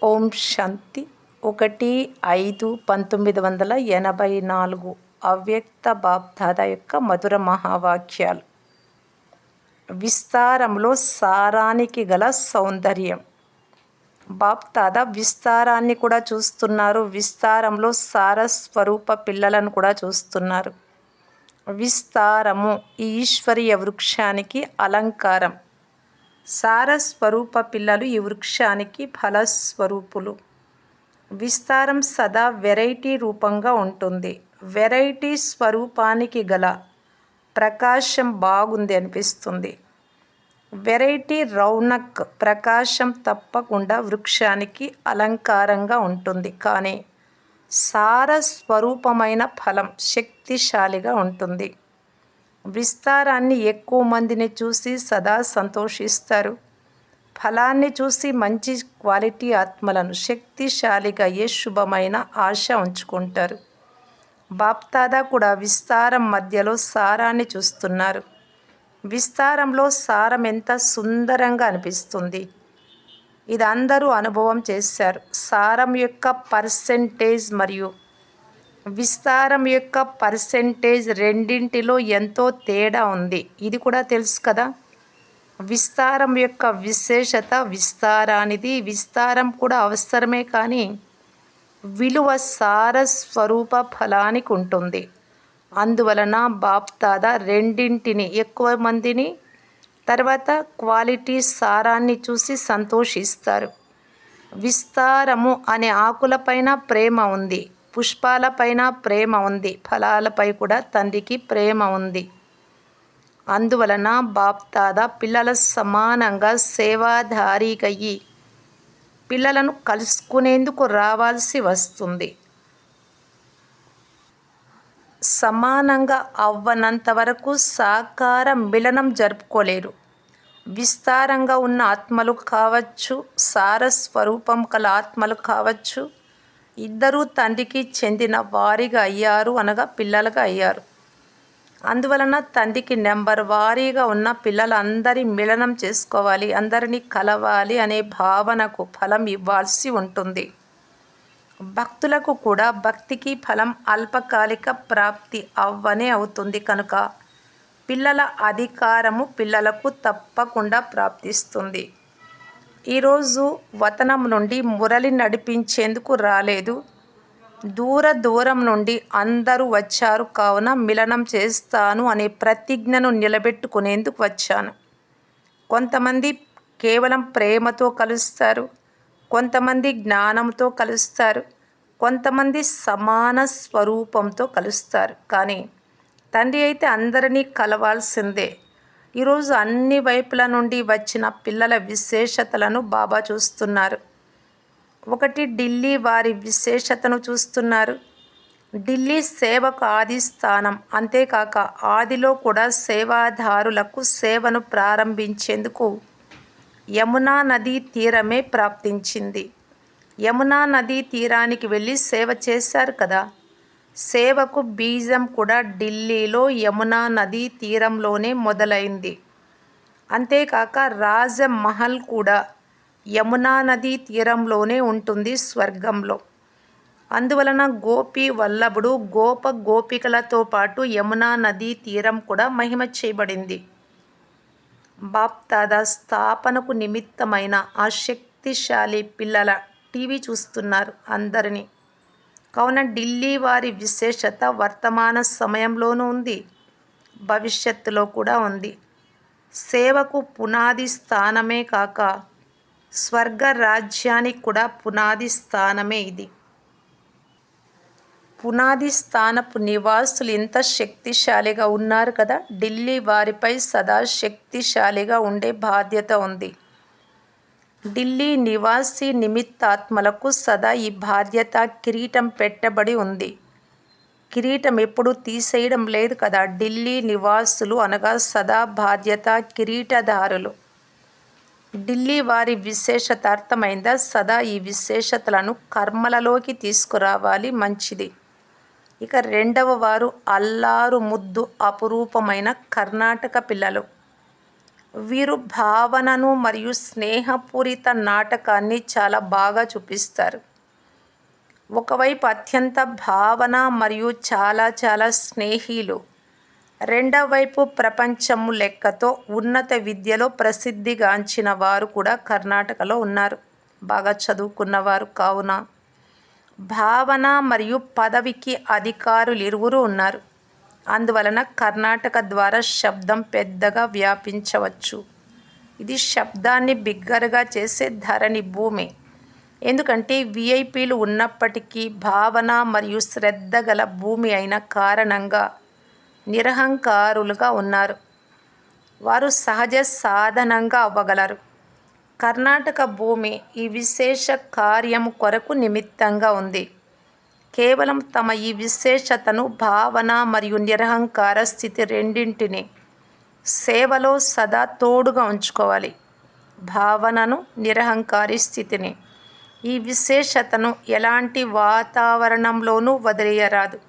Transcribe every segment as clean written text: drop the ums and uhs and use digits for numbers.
ఓం శాంతి 1/5/1984 అవ్యక్త బాప్దాదా యొక్క మధుర మహావాక్యాలు. విస్తారంలో సారానికి గల సౌందర్యం. బాప్దాదా విస్తారాన్ని కూడా చూస్తున్నారు, విస్తారంలో సారస్వరూప పిల్లలను కూడా చూస్తున్నారు. విస్తారము ఈ ఈశ్వరీయ వృక్షానికి అలంకారం. సారస్వరూప పిల్లలు ఈ వృక్షానికి ఫలస్వరూపులు. విస్తారం సదా వెరైటీ రూపంగా ఉంటుంది. వెరైటీ స్వరూపానికి గల ప్రకాశం బాగుంది అనిపిస్తుంది. వెరైటీ రౌనక్ ప్రకాశం తప్పకుండా వృక్షానికి అలంకారంగా ఉంటుంది. కానీ సారస్వరూపమైన ఫలం శక్తిశాలిగా ఉంటుంది. విస్తారాన్ని ఎక్కువ మందిని చూసి సదా సంతోషిస్తారు. ఫలాన్ని చూసి మంచి క్వాలిటీ ఆత్మలను శక్తిశాలిగా అయ్యే శుభమైన ఆశ ఉంచుకుంటారు. బాప్దాదా కూడా విస్తారం మధ్యలో సారాన్ని చూస్తున్నారు. విస్తారంలో సారం ఎంత సుందరంగా అనిపిస్తుంది. ఇది అందరూ అనుభవం చేశారు. సారం యొక్క పర్సెంటేజ్ మరియు విస్తారం యొక్క పర్సెంటేజ్ రెండింటిలో ఎంతో తేడా ఉంది. ఇది కూడా తెలుసు కదా. విస్తారం యొక్క విశేషత విస్తారానిది. విస్తారం కూడా అవసరమే, కానీ విలువ సారస్వరూప ఫలానికి ఉంటుంది. అందువలన బాప్దాదా రెండింటిని, ఎక్కువ మందిని, తర్వాత క్వాలిటీ సారాన్ని చూసి సంతోషిస్తారు. విస్తారము అనే ఆకులపైన ప్రేమ ఉంది, పుష్పాలపైన ప్రేమ ఉంది, ఫలాలపై కూడా తండ్రికి ప్రేమ ఉంది. అందువలన బాప్దాదా పిల్లల సమానంగా సేవాధారిగయ్యి పిల్లలను కలుసుకునేందుకు రావాల్సి వస్తుంది. సమానంగా అవ్వనంత వరకు సాకార మిలనం జరుపుకోలేరు. విస్తారంగా ఉన్న ఆత్మలు కావచ్చు, సారస్వరూపం కల ఆత్మలు కావచ్చు, ఇద్దరూ తండ్రికి చెందిన వారిగా అయ్యారు, అనగా పిల్లలుగా అయ్యారు. అందువలన తండ్రికి నెంబర్ వారీగా ఉన్న పిల్లలందరి మిలనం చేసుకోవాలి, అందరినీ కలవాలి అనే భావనకు ఫలం ఇవ్వాల్సి ఉంటుంది. భక్తులకు కూడా భక్తికి ఫలం అల్పకాలిక ప్రాప్తి అవ్వనే అవుతుంది. కనుక పిల్లల అధికారము పిల్లలకు తప్పకుండా ప్రాప్తిస్తుంది. ఈరోజు వతనం నుండి మురళి నడిపించేందుకు రాలేదు. దూరం నుండి అందరూ వచ్చారు, కావున మిలనం చేస్తాను అనే ప్రతిజ్ఞను నిలబెట్టుకునేందుకు వచ్చాను. కొంతమంది కేవలం ప్రేమతో కలుస్తారు, కొంతమంది జ్ఞానంతో కలుస్తారు, కొంతమంది సమాన స్వరూపంతో కలుస్తారు. కానీ తండ్రి అయితే అందరినీ కలవాల్సిందే. ఈరోజు అన్ని వైపుల నుండి వచ్చిన పిల్లల విశేషతలను బాబా చూస్తున్నారు. ఒకటి, ఢిల్లీ వారి విశేషతను చూస్తున్నారు. ఢిల్లీ సేవకు ఆది స్థానం. అంతేకాక ఆదిలో కూడా సేవాదారులకు సేవను ప్రారంభించేందుకు యమునా నదీ తీరమే ప్రాప్తించింది. యమునా నదీ తీరానికి వెళ్ళి సేవ చేశారు కదా. సేవకు బీజం కూడా ఢిల్లీలో యమునా నదీ తీరంలోనే మొదలైంది. అంతేకాక రాజమహల్ కూడా యమునా నదీ తీరంలోనే ఉంటుంది, స్వర్గంలో. అందువలన గోపీ వల్లభుడు గోపికలతో పాటు యమునా నదీ తీరం కూడా మహిమ చేయబడింది. బాప్దాదా స్థాపనకు నిమిత్తమైన ఆ శక్తిశాలి పిల్లల టీవీ చూస్తున్నారు అందరినీ. కావున ఢిల్లీ వారి విశేషత వర్తమాన సమయంలోనూ ఉంది, భవిష్యత్తులో కూడా ఉంది. సేవకు పునాది స్థానమే కాక స్వర్గ రాజ్యానికి కూడా పునాది స్థానమే ఇది. పునాది స్థానపు నివాసులు ఇంత శక్తిశాలిగా ఉన్నారు కదా. ఢిల్లీ వారిపై సదా శక్తిశాలిగా ఉండే బాధ్యత ఉంది. ఢిల్లీ నివాసి నిమిత్తాత్మలకు సదా ఈ బాధ్యత కిరీటం పెట్టబడి ఉంది. కిరీటం ఎప్పుడు తీసేయడం లేదు కదా. ఢిల్లీ నివాసులు అనగా సదా బాధ్యత కిరీటదారులు. ఢిల్లీ వారి విశేషత అర్థమైందా. సదా ఈ విశేషతలను కర్మలలోకి తీసుకురావాలి, మంచిది. ఇక రెండవ వారు అల్లారు ముద్దు అపురూపమైన కర్ణాటక పిల్లలు. వీరు భావనను మరియు స్నేహపూరిత నాటకాన్ని చాలా బాగా చూపిస్తారు. ఒకవైపు అత్యంత భావన మరియు చాలా చాలా స్నేహిలు, రెండవ వైపు ప్రపంచము లెక్కతో ఉన్నత విద్యలో ప్రసిద్ధిగాంచిన వారు కూడా కర్ణాటకలో ఉన్నారు. బాగా చదువుకున్నవారు కావున భావన మరియు పదవికి అధికారులు ఇరువురు ఉన్నారు. అందువలన కర్ణాటక ద్వారా శబ్దం పెద్దగా వ్యాపించవచ్చు. ఇది శబ్దాన్ని బిగ్గరగా చేసే ధరణి భూమి. ఎందుకంటే విఐపీలు ఉన్నప్పటికీ భావన మరియు శ్రద్ధ గల భూమి అయిన కారణంగా నిరహంకారులుగా ఉన్నారు. వారు సహజ సాధనంగా అవ్వగలరు. కర్ణాటక భూమి ఈ విశేష కార్యము కొరకు నిమిత్తంగా ఉంది. కేవలం తమ ఈ విశేషతను భావన మరియు నిరహంకార స్థితి రెండింటిని సేవలో సదా తోడుగా ఉంచుకోవాలి. భావనను, నిరహంకారి స్థితిని, ఈ విశేషతను ఎలాంటి వాతావరణంలోనూ వదిలేయరాదు.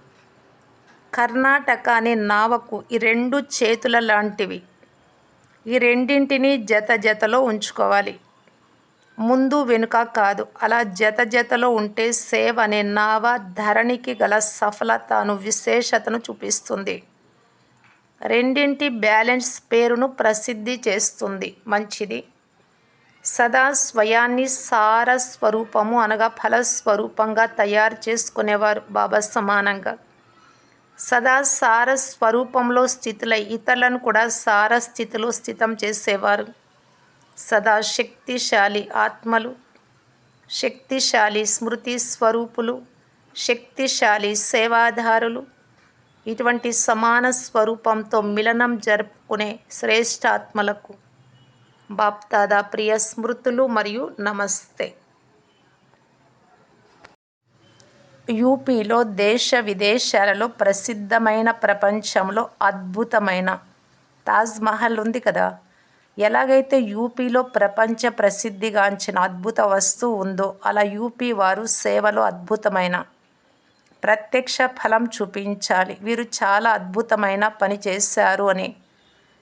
కర్ణాటక అనే నావకు ఈ రెండు చేతుల లాంటివి. ఈ రెండింటినీ జత జతలో ఉంచుకోవాలి. ముందు వెనుక కాదు. అలా జత జతలో ఉంటే సేవ అనే నావ ధరణికి గల సఫలతను విశేషతను చూపిస్తుంది. రెండింటి బ్యాలెన్స్ పేరును ప్రసిద్ధి చేస్తుంది. మంచిది. సదా స్వయాన్ని సార స్వరూపము అనగా ఫలస్వరూపంగా తయారు చేసుకునేవారు బాబా సమానంగా. సదా సార స్వరూపంలో స్థితులై ఇతరులను కూడా సార స్థితిలో స్థితం చేసేవారు. సదా శక్తిశాలి ఆత్మలు, శక్తిశాలి స్మృతి స్వరూపులు, శక్తిశాలి సేవాదారులు, ఇటువంటి సమాన స్వరూపంతో మిలనం జరుపుకునే శ్రేష్ఠాత్మలకు బాప్దాదా ప్రియ స్మృతులు మరియు నమస్తే. యూపీలో దేశ విదేశాలలో ప్రసిద్ధమైన ప్రపంచంలో అద్భుతమైన తాజ్మహల్ ఉంది కదా. ఎలాగైతే యూపీలో ప్రపంచ ప్రసిద్ధిగాంచిన అద్భుత వస్తువు ఉందో అలా యూపీ వారు సేవలో అద్భుతమైన ప్రత్యక్ష ఫలం చూపించాలి. వీరు చాలా అద్భుతమైన పని చేశారు అని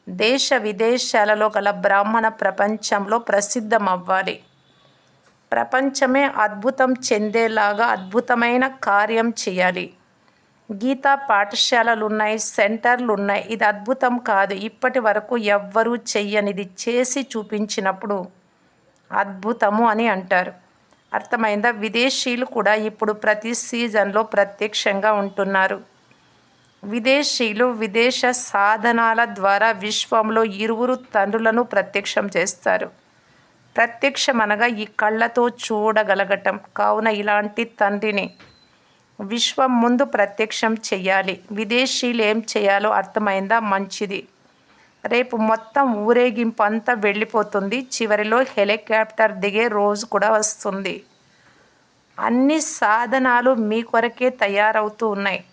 దేశ విదేశాలలో గల బ్రాహ్మణ ప్రపంచంలో ప్రసిద్ధమవ్వాలి. ప్రపంచమే అద్భుతం చెందేలాగా అద్భుతమైన కార్యం చేయాలి. గీతా పాఠశాలలున్నాయి, సెంటర్లున్నాయి. ఇది అద్భుతం కాదు. ఇప్పటి వరకు ఎవ్వరూ చెయ్యనిది చేసి చూపించినప్పుడు అద్భుతము అని అంటారు. అర్థమైందా? విదేశీయులు కూడా ఇప్పుడు ప్రతి సీజన్లో ప్రత్యక్షంగా ఉంటున్నారు. విదేశీయులు విదేశ సాధనాల ద్వారా విశ్వంలో ఇరువురు తండ్రులను ప్రత్యక్షం చేస్తారు. ప్రత్యక్షం అనగా ఈ కళ్ళతో చూడగలగటం. కావున ఇలాంటి తండ్రిని విశ్వం ముందు ప్రత్యక్షం చెయ్యాలి. విదేశీయులు ఏం చేయాలో అర్థమైందా? మంచిది. రేపు మొత్తం ఊరేగింపు అంతా వెళ్ళిపోతుంది. చివరిలో హెలికాప్టర్ దిగే రోజు కూడా వస్తుంది. అన్ని సాధనాలు మీ కొరకే తయారవుతూ ఉన్నాయి.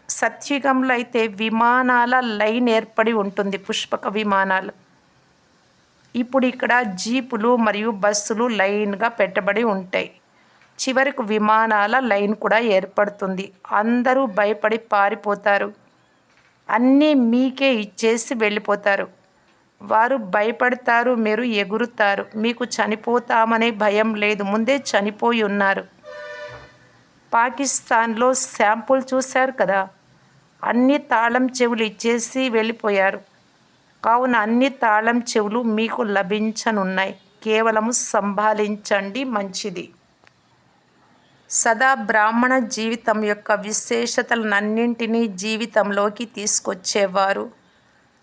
సత్యుగంలో అయితే విమానాల లైన్ ఏర్పడి ఉంటుంది, పుష్పక విమానాలు. ఇప్పుడు ఇక్కడ జీపులు మరియు బస్సులు లైన్గా పెట్టబడి ఉంటాయి. చివరికి విమానాల లైన్ కూడా ఏర్పడుతుంది. అందరూ భయపడి పారిపోతారు. అన్నీ మీకే ఇచ్చేసి వెళ్ళిపోతారు. వారు భయపడతారు, మీరు ఎగురుతారు. మీకు చనిపోతామనే భయం లేదు, ముందే చనిపోయి ఉన్నారు. పాకిస్తాన్లో శాంపుల్ చూశారు కదా. అన్ని తాళం చెవులు ఇచ్చేసి వెళ్ళిపోయారు. కావున అన్ని తాళం చెవులు మీకు లభించనున్నాయి. కేవలము సంభాళించండి. మంచిది. సదా బ్రాహ్మణ జీవితం యొక్క విశేషతలన్నింటినీ జీవితంలోకి తీసుకొచ్చేవారు.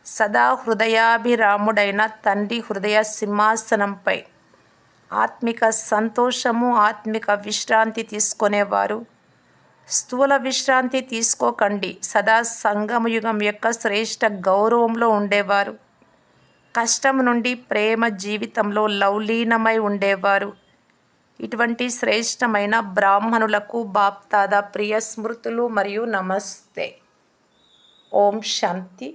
సదా హృదయాభిరాముడైన తండ్రి హృదయ సింహాసనంపై ఆత్మిక సంతోషము, ఆత్మిక విశ్రాంతి తీసుకునేవారు. స్థూల విశ్రాంతి తీసుకోకండి. సదా సంగమయుగం యొక్క శ్రేష్ఠ గౌరవంలో ఉండేవారు. కష్టం నుండి ప్రేమ జీవితంలో లవలీనమై ఉండేవారు. ఇటువంటి శ్రేష్టమైన బ్రాహ్మణులకు బాప్దాదా ప్రియ స్మృతులు మరియు నమస్తే. ఓం శాంతి.